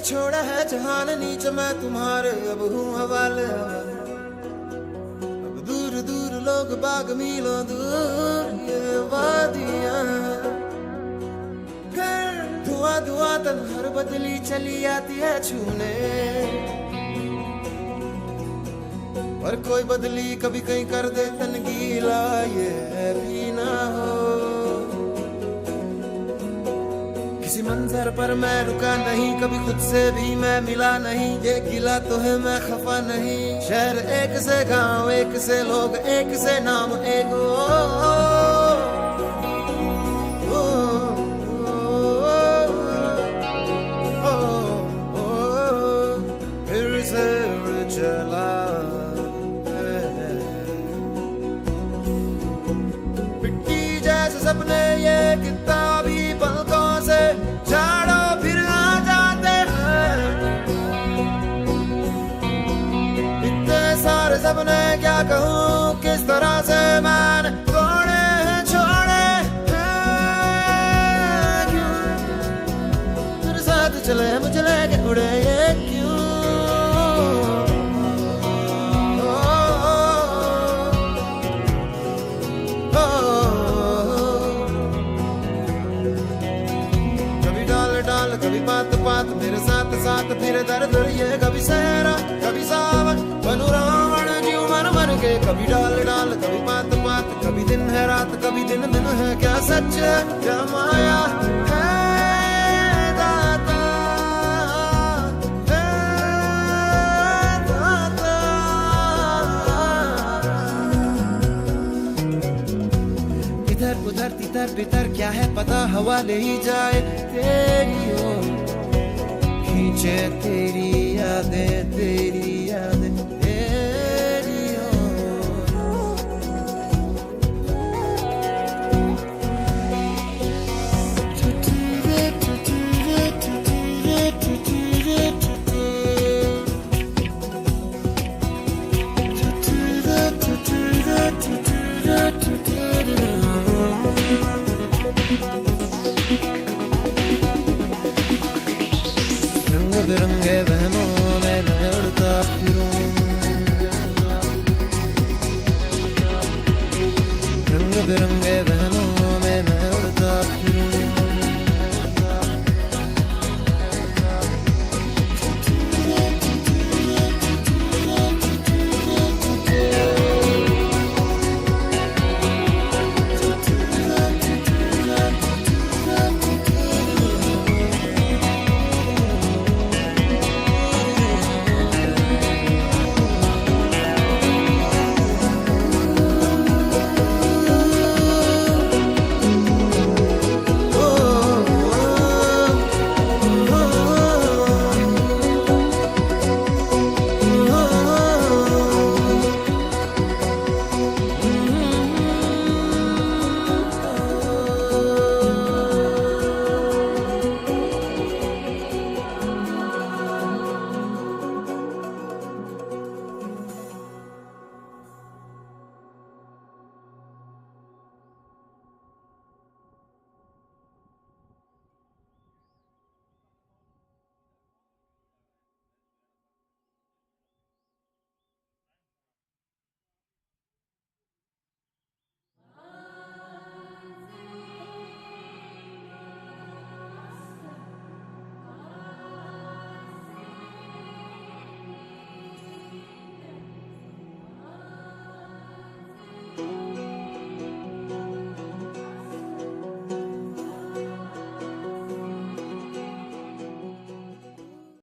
छोड़ा है जहान नीच मैं तुम्हारे अब हूँ हवाले। अब दूर दूर लोग बाग मीलों दूर ये वादियाँ, धुआं धुआं तन हर बदली चली आती है छूने। और कोई बदली कभी कहीं कर दे तन गीला ये भी ना हो। किसी मंजर पर मैं रुका नहीं, कभी खुद से भी मैं मिला नहीं। ये गिला तो है मैं खफा नहीं। शहर एक से गांव एक से लोग एक से नाम एक फिर से चला पिट्टी जैसे सपने ये किताबी पलकों से झाड़ो फिर आ जाते हैं। इतने सारे सपने क्या कहूँ किस तरह से मैंने तोड़े हैं छोड़े हैं क्यों तेरे साथ चले मुझे लेके उड़े ये क्यों। कभी बात बात मेरे साथ साथ फिर दर्द ये कभी सहरा कभी सावन बनू रावण जीव मन मन के। कभी डाल डाल कभी बात बात, कभी दिन है रात कभी दिन दिन है। क्या सच है क्या माया है दाता है दाता। इधर उधर तितर बितर क्या है पता, हवा ले ही जाए तेरी ओर। खींचे तेरी यादें तेरी यादें तेरी ओर। रंग बिरंगे वहमों में मैं उड़ता फिरूं, रंग बिरंगे वहमों